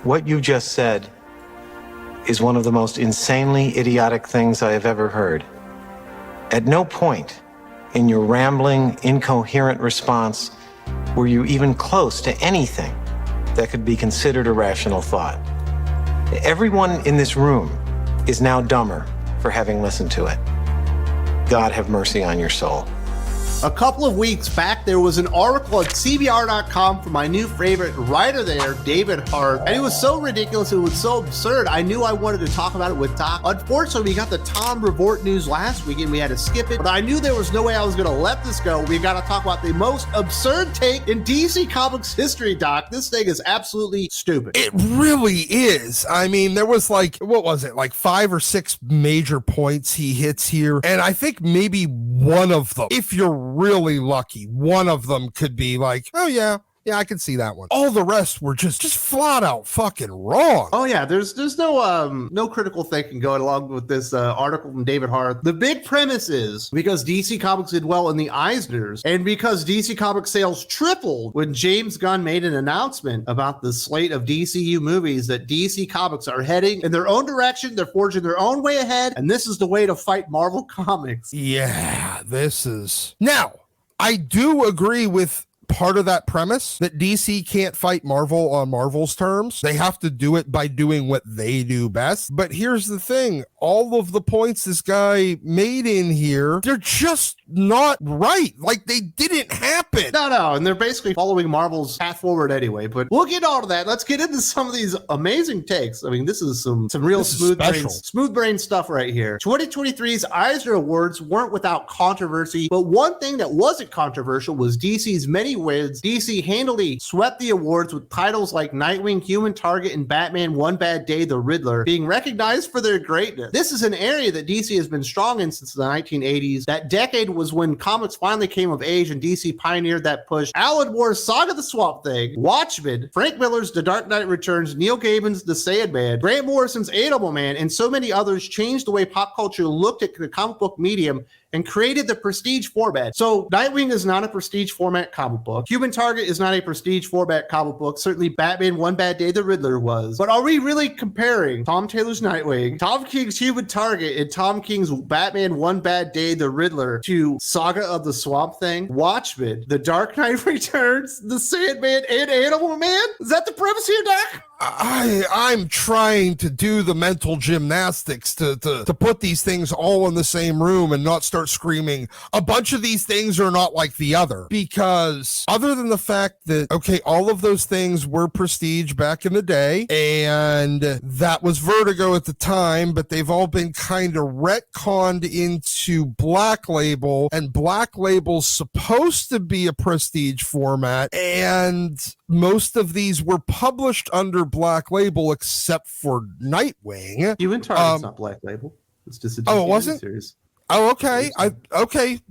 What you just said is one of the most insanely idiotic things I have ever heard. At no point in your rambling, incoherent response were you even close to anything that could be considered a rational thought. Everyone in this room is now dumber for having listened to it. God have mercy on your soul. A couple of weeks back, there was an article at CBR.com from my new favorite writer there, David Hart, and it was so ridiculous, it was so absurd, I knew I wanted to talk about it with Doc. Unfortunately, we got the Tom Brevoort news last week and we had to skip it, but I knew there was no way I was going to let this go. We got to talk about the most absurd take in DC Comics history, Doc. This thing is absolutely stupid. It really is. I mean, there was like, what was it, like 5 or 6 major points he hits here, and I think maybe one of them, if you're really lucky, one of them could be like, oh yeah, I can see that one. All the rest were just flat out fucking wrong. Oh yeah, there's no critical thinking going along with this article from David Hart. The big premise is because DC Comics did well in the Eisners, and because DC Comics sales tripled when James Gunn made an announcement about the slate of DCU movies, that DC Comics are heading in their own direction, they're forging their own way ahead, and this is the way to fight Marvel Comics. Yeah, this is... Now, I do agree with part of that premise that DC can't fight Marvel on Marvel's terms. They have to do it by doing what they do best. But here's the thing. All of the points this guy made in here, they're just not right. Like, they didn't happen. No, and they're basically following Marvel's path forward anyway, but we'll get all to that. Let's get into some of these amazing takes. I mean, this is some real smooth brain stuff right here. 2023's Eisner Awards weren't without controversy, but one thing that wasn't controversial was DC's many wins. DC handily swept the awards with titles like Nightwing, Human Target, and Batman One Bad Day, The Riddler being recognized for their greatness. This is an area that DC has been strong in since the 1980s. That decade was when comics finally came of age and DC pioneered that push. Alan Moore's Saga the Swamp Thing, Watchmen, Frank Miller's The Dark Knight Returns, Neil Gaiman's The Sandman, Grant Morrison's Animal Man, and so many others changed the way pop culture looked at the comic book medium and created the prestige format. So Nightwing is not a prestige format comic book. Human Target is not a prestige format comic book. Certainly Batman One Bad Day, The Riddler was. But are we really comparing Tom Taylor's Nightwing, Tom King's Human Target, and Tom King's Batman One Bad Day, The Riddler to Saga of the Swamp Thing, Watchmen, The Dark Knight Returns, The Sandman, and Animal Man? Is that the premise here, Doc? I'm trying to do the mental gymnastics to put these things all in the same room and not start screaming, a bunch of these things are not like the other. Because other than the fact that, okay, all of those things were prestige back in the day, and that was Vertigo at the time, but they've all been kind of retconned into Black Label, and Black Label's supposed to be a prestige format, and most of these were published under Black Label except for Nightwing. Human Target's not Black Label. It's just a it wasn't? series. Oh, okay.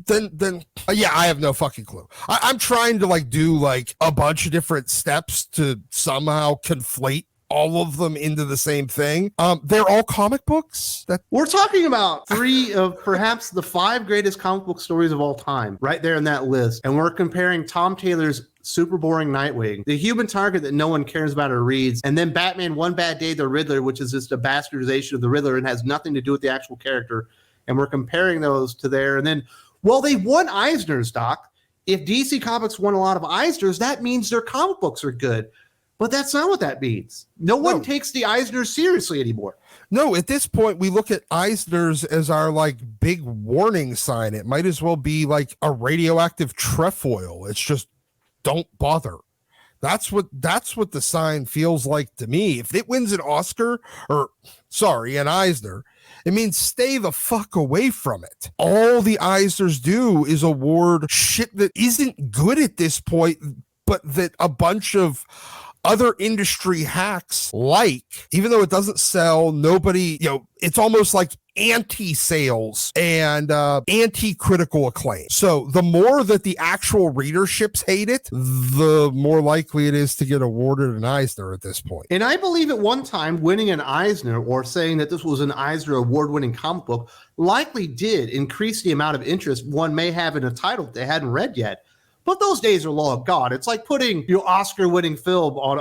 Then yeah, I have no fucking clue. I'm trying to like do like a bunch of different steps to somehow conflate all of them into the same thing. They're all comic books. We're talking about 3 of perhaps the 5 greatest comic book stories of all time, right there in that list. And we're comparing Tom Taylor's super boring Nightwing, the Human Target that no one cares about or reads, and then Batman One Bad Day, The Riddler, which is just a bastardization of the Riddler and has nothing to do with the actual character. And we're comparing those to there. And then, well, they won Eisners, Doc. If DC Comics won a lot of Eisners, that means their comic books are good. But that's not what that means. No one takes the Eisners seriously anymore. No, at this point, we look at Eisners as our like big warning sign. It might as well be like a radioactive trefoil. It's just, don't bother. That's what the sign feels like to me. If it wins an Oscar, an Eisner, it means stay the fuck away from it. All the Eisners do is award shit that isn't good at this point, but that a bunch of other industry hacks like, even though it doesn't sell, nobody, it's almost like anti-sales and anti-critical acclaim. So the more that the actual readerships hate it, the more likely it is to get awarded an Eisner at this point. And I believe at one time winning an Eisner or saying that this was an Eisner award-winning comic book likely did increase the amount of interest one may have in a title that they hadn't read yet. But those days are long gone. It's like putting your Oscar-winning film on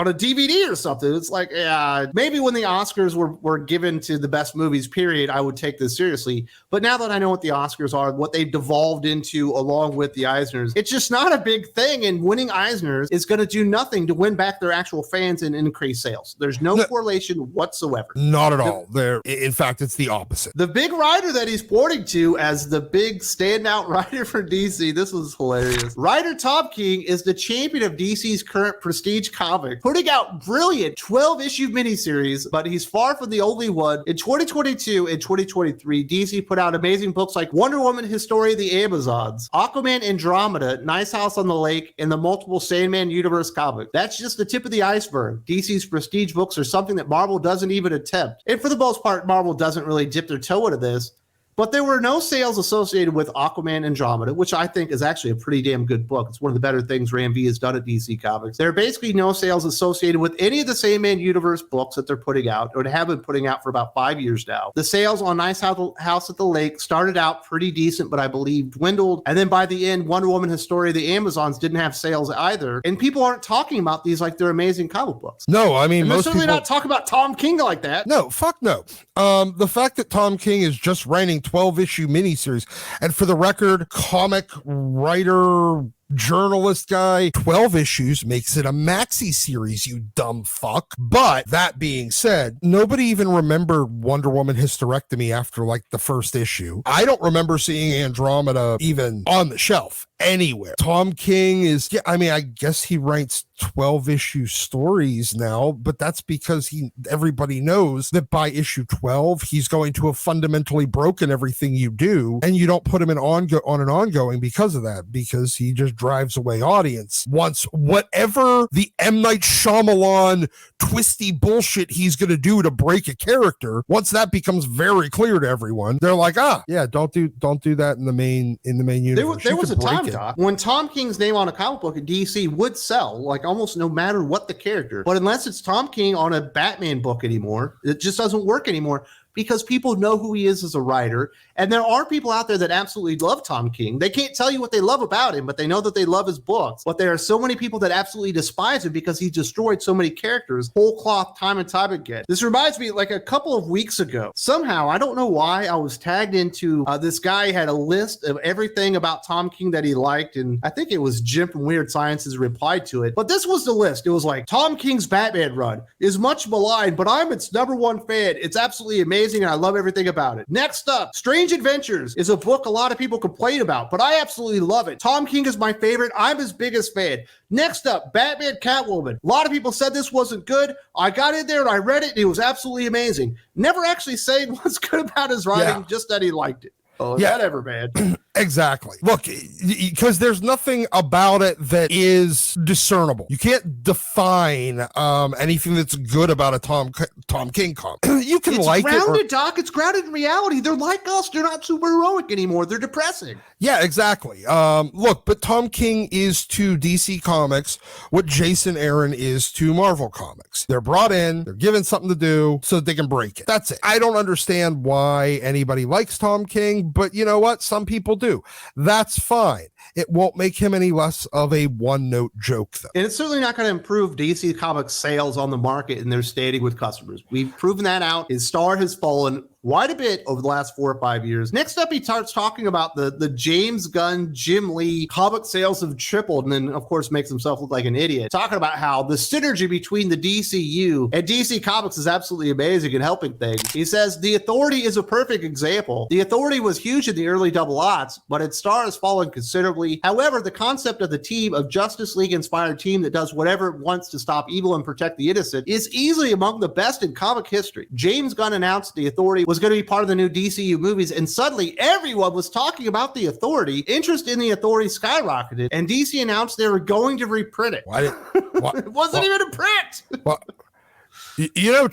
a DVD or something. It's like, yeah, maybe when the Oscars were given to the best movies, period, I would take this seriously. But now that I know what the Oscars are, what they've devolved into along with the Eisners, it's just not a big thing. And winning Eisners is going to do nothing to win back their actual fans and increase sales. There's no correlation whatsoever. Not at all. In fact, it's the opposite. The big writer that he's pointing to as the big standout writer for DC, this was hilarious. Writer Tom King is the champion of DC's current prestige comic, putting out brilliant 12-issue miniseries, but he's far from the only one. In 2022 and 2023, DC put out amazing books like Wonder Woman, Historia of the Amazons, Aquaman, Andromeda, Nice House on the Lake, and the multiple Sandman universe comic. That's just the tip of the iceberg. DC's prestige books are something that Marvel doesn't even attempt. And for the most part, Marvel doesn't really dip their toe into this. But there were no sales associated with Aquaman Andromeda, which I think is actually a pretty damn good book. It's one of the better things Ram V has done at DC Comics. There are basically no sales associated with any of the Sandman universe books that they're putting out, or have been putting out for about 5 years now. The sales on Nice House at the Lake started out pretty decent, but I believe dwindled. And then by the end, Wonder Woman, Historia of the Amazons didn't have sales either. And people aren't talking about these like they're amazing comic books. No, I mean, and most certainly people not talking about Tom King like that. No, fuck no. The fact that Tom King is just writing 12-issue miniseries, and for the record, comic writer, journalist guy, 12 issues makes it a maxi series, you dumb fuck. But that being said, nobody even remembered Wonder Woman Hysterectomy after like the first issue. I don't remember seeing Andromeda even on the shelf anywhere. Tom King is, yeah, I mean, I guess he writes 12-issue stories now, but that's because everybody knows that by issue 12, he's going to have fundamentally broken everything you do, and you don't put him on an ongoing because of that, because he just drives away audience. Once whatever the M. Night Shyamalan twisty bullshit he's going to do to break a character, once that becomes very clear to everyone, they're like, yeah, don't do that in the main universe. There was a time, Doc, when Tom King's name on a comic book at DC would sell, like almost no matter what the character. But unless it's Tom King on a Batman book anymore, it just doesn't work anymore, because people know who he is as a writer. And there are people out there that absolutely love Tom King. They can't tell you what they love about him, but they know that they love his books. But there are so many people that absolutely despise him because he destroyed so many characters, whole cloth, time and time again. This reminds me, like a couple of weeks ago, somehow, I don't know why, I was tagged into, this guy had a list of everything about Tom King that he liked. And I think it was Jim from Weird Sciences replied to it. But this was the list. It was like, Tom King's Batman run is much maligned, but I'm its #1 fan. It's absolutely amazing. And I love everything about it. Next up, Strange Adventures is a book a lot of people complain about, but I absolutely love it. Tom King is my favorite. I'm his biggest fan. Next up, Batman Catwoman. A lot of people said this wasn't good. I got in there and I read it, and it was absolutely amazing. Never actually saying what's good about his writing, just that he liked it. Oh, yeah. That ever bad. Exactly. Look, because there's nothing about it that is discernible. You can't define anything that's good about a Tom King comic. You can like it. It's grounded, Doc. It's grounded in reality. They're like us. They're not super heroic anymore. They're depressing. Yeah, exactly. Look, but Tom King is to DC Comics what Jason Aaron is to Marvel Comics. They're brought in, they're given something to do so that they can break it. That's it. I don't understand why anybody likes Tom King, but you know what? Some people do. That's fine. It won't make him any less of a one-note joke, though. And it's certainly not going to improve DC Comics sales on the market and their standing with customers. We've proven that out. His star has fallen quite a bit over the last 4 or 5 years. Next up, he starts talking about the James Gunn, Jim Lee comic sales have tripled, and then, of course, makes himself look like an idiot. Talking about how the synergy between the DCU and DC Comics is absolutely amazing and helping things. He says, The Authority is a perfect example. The Authority was huge in the early double aughts, but its star has fallen considerably. However, the concept of the team of Justice League-inspired team that does whatever it wants to stop evil and protect the innocent is easily among the best in comic history. James Gunn announced The Authority was going to be part of the new DCU movies, and suddenly everyone was talking about The Authority. Interest in The Authority skyrocketed, and DC announced they were going to reprint it. It wasn't even a print. You know,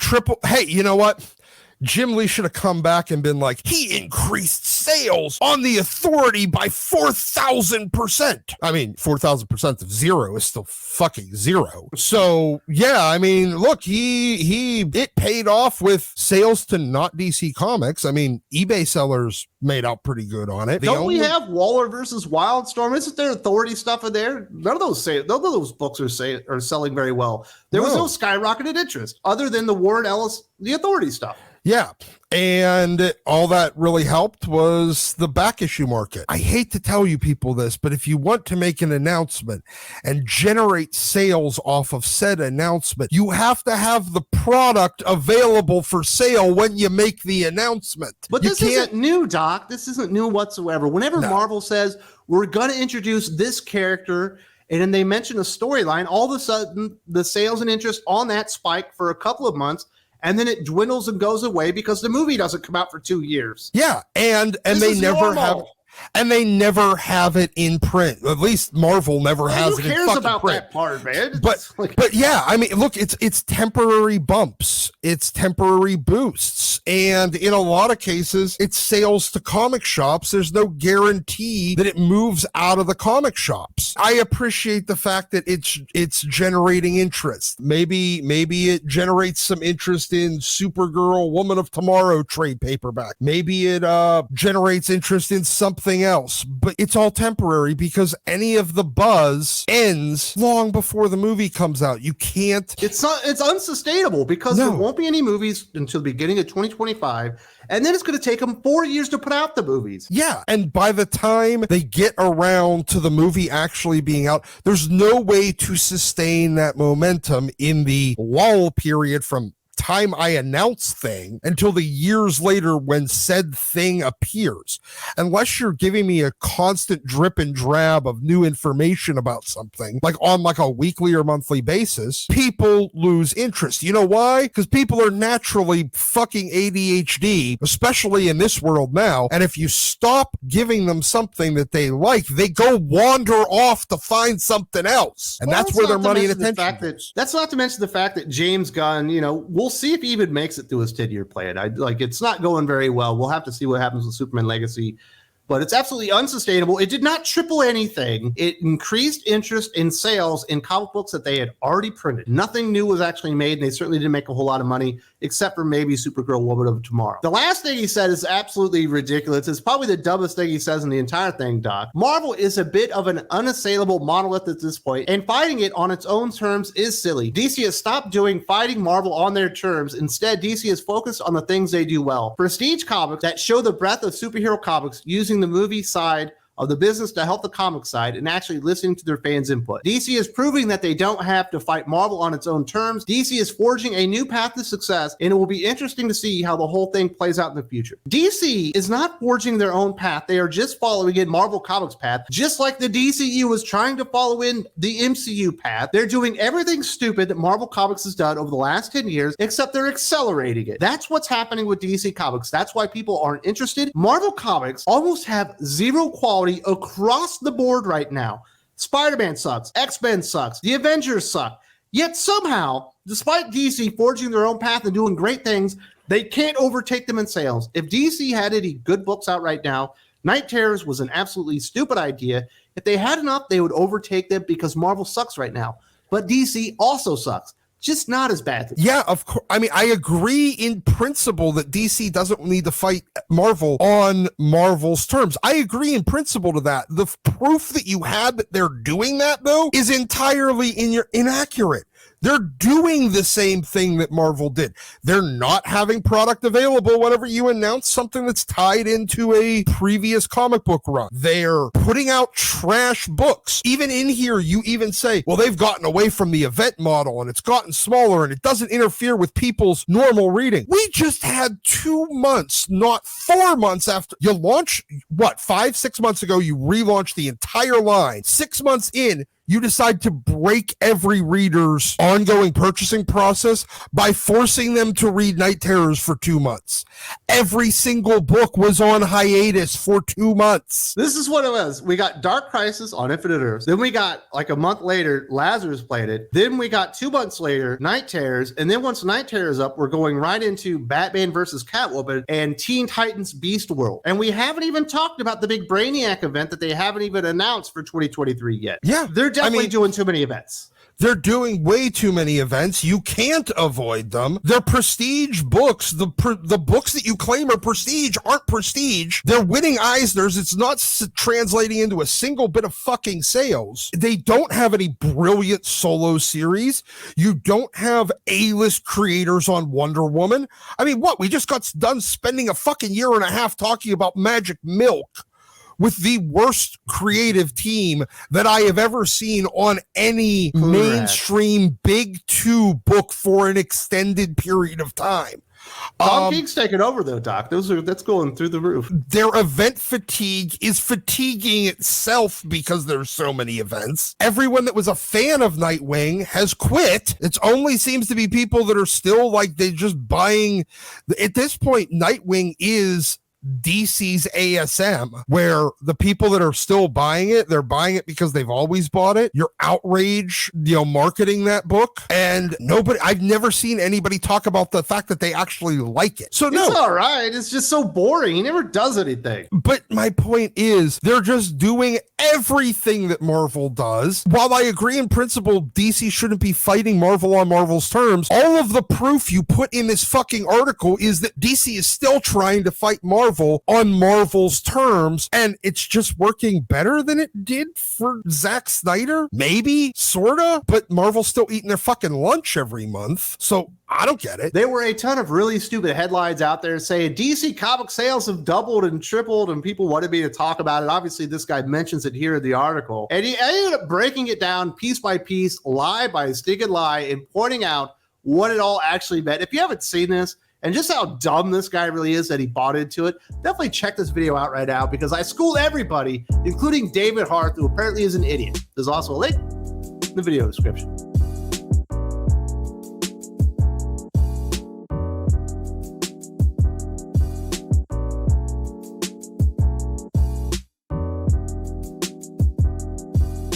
hey, you know what? Jim Lee should have come back and been like, he increased sales on the Authority by 4,000%. I mean, 4,000% of zero is still fucking zero. So yeah, I mean, look, it paid off with sales to not DC Comics. I mean, eBay sellers made out pretty good on it. Don't we have Waller versus Wildstorm? Isn't there Authority stuff in there? None of those books are selling very well. There was no skyrocketed interest other than the Warren Ellis, the Authority stuff. Yeah. And all that really helped was the back issue market. I hate to tell you people this, but if you want to make an announcement and generate sales off of said announcement, you have to have the product available for sale when you make the announcement. But this isn't new, Doc. This isn't new whatsoever. Whenever Marvel says, we're going to introduce this character, and then they mention a storyline, all of a sudden the sales and interest on that spike for a couple of months, and then it dwindles and goes away because the movie doesn't come out for 2 years. Yeah, and they never have, and they never have it in print. At least Marvel never has it in fucking print. Who cares about that part, man? But yeah, I mean, look, it's temporary bumps, it's temporary boosts, and in a lot of cases, it's sales to comic shops. There's no guarantee that it moves out of the comic shops. I appreciate the fact that it's generating interest. Maybe it generates some interest in Supergirl, Woman of Tomorrow trade paperback. Maybe it generates interest in something else, but it's all temporary because any of the buzz ends long before the movie comes out. You can't. It's unsustainable because there won't be any movies until the beginning of 2025, and then it's going to take them 4 years to put out the movies. Yeah, and by the time they get around to the movie actually being out, there's no way to sustain that momentum in the lull period from time I announce thing until the years later when said thing appears. Unless you're giving me a constant drip and drab of new information about something, like on like a weekly or monthly basis, people lose interest. You know why? Because people are naturally fucking ADHD, especially in this world now. And if you stop giving them something that they like, they go wander off to find something else. And that's where their money and attention is. That's not to mention the fact that James Gunn, we'll see if he even makes it through his 10-year plan. It's not going very well. We'll have to see what happens with Superman Legacy, but it's absolutely unsustainable. It did not triple anything. It increased interest in sales in comic books that they had already printed. Nothing new was actually made, and they certainly didn't make a whole lot of money, except for maybe Supergirl Woman of Tomorrow. The last thing he said is absolutely ridiculous. It's probably the dumbest thing he says in the entire thing, Doc. Marvel is a bit of an unassailable monolith at this point, and fighting it on its own terms is silly. DC has stopped doing fighting Marvel on their terms. Instead, DC is focused on the things they do well. Prestige comics that show the breadth of superhero comics using the movie side of the business to help the comic side and actually listening to their fans' input. DC is proving that they don't have to fight Marvel on its own terms. DC is forging a new path to success, and it will be interesting to see how the whole thing plays out in the future. DC is not forging their own path. They are just following in Marvel Comics' path, just like the DCU was trying to follow in the MCU path. They're doing everything stupid that Marvel Comics has done over the last 10 years, except they're accelerating it. That's what's happening with DC Comics. That's why people aren't interested. Marvel Comics almost have zero quality across the board right now. Spider-Man sucks. X-Men sucks. The Avengers suck. Yet somehow, despite DC forging their own path and doing great things, they can't overtake them in sales. If DC had any good books out right now, Night Terrors was an absolutely stupid idea. If they had enough, they would overtake them because Marvel sucks right now. But DC also sucks. Just not as bad. Yeah, of course. I mean, I agree in principle that DC doesn't need to fight Marvel on Marvel's terms. I agree in principle to that. The proof that you had that they're doing that, though, is entirely inaccurate. They're doing the same thing that Marvel did. They're not having product available whenever you announce something that's tied into a previous comic book run. They're putting out trash books. Even in here, you even say, well, they've gotten away from the event model and it's gotten smaller and it doesn't interfere with people's normal reading. We just had 2 months, not 4 months after you launch, 5-6 months ago, you relaunched the entire line. 6 months in, you decide to break every reader's ongoing purchasing process by forcing them to read Night Terrors for 2 months. Every single book was on hiatus for 2 months. This is what it was. We got Dark Crisis on Infinite Earths. Then we got, like a month later, Lazarus Planet. Then we got 2 months later, Night Terrors. And then once Night Terrors up, we're going right into Batman versus Catwoman and Teen Titans Beast World. And we haven't even talked about the big Brainiac event that they haven't even announced for 2023 yet. Yeah. They're definitely doing too many events. They're doing way too many events. You can't avoid them. They're prestige books. The books that you claim are prestige aren't prestige. They're winning Eisners. It's not translating into a single bit of fucking sales. They don't have any brilliant solo series. You don't have A-list creators on Wonder Woman. I mean, what? We just got done spending a fucking year and a half talking about Magic Milk with the worst creative team that I have ever seen on any mainstream big two book for an extended period of time. Tom King's taking over though, Doc. That's going through the roof. Their event fatigue is fatiguing itself because there's so many events. Everyone that was a fan of Nightwing has quit. It only seems to be people that are still like, they just buying. At this point, Nightwing is DC's ASM, where the people that are still buying it, they're buying it because they've always bought it. You're outrage, marketing that book, and I've never seen anybody talk about the fact that they actually like it. So no, it's all right. It's just so boring. He never does anything. But my point is, they're just doing everything that Marvel does. While I agree in principle, DC shouldn't be fighting Marvel on Marvel's terms, all of the proof you put in this fucking article is that DC is still trying to fight Marvel on Marvel's terms, and it's just working better than it did for Zack Snyder. Maybe, sorta, but Marvel's still eating their fucking lunch every month. So I don't get it. There were a ton of really stupid headlines out there saying DC comic sales have doubled and tripled, and people wanted me to talk about it. Obviously, this guy mentions it here in the article, and he ended up breaking it down piece by piece, lie by stinking lie, and pointing out what it all actually meant. If you haven't seen this, and just how dumb this guy really is that he bought into it, definitely check this video out right now, because I schooled everybody, including David Hart, who apparently is an idiot. There's also a link in the video description.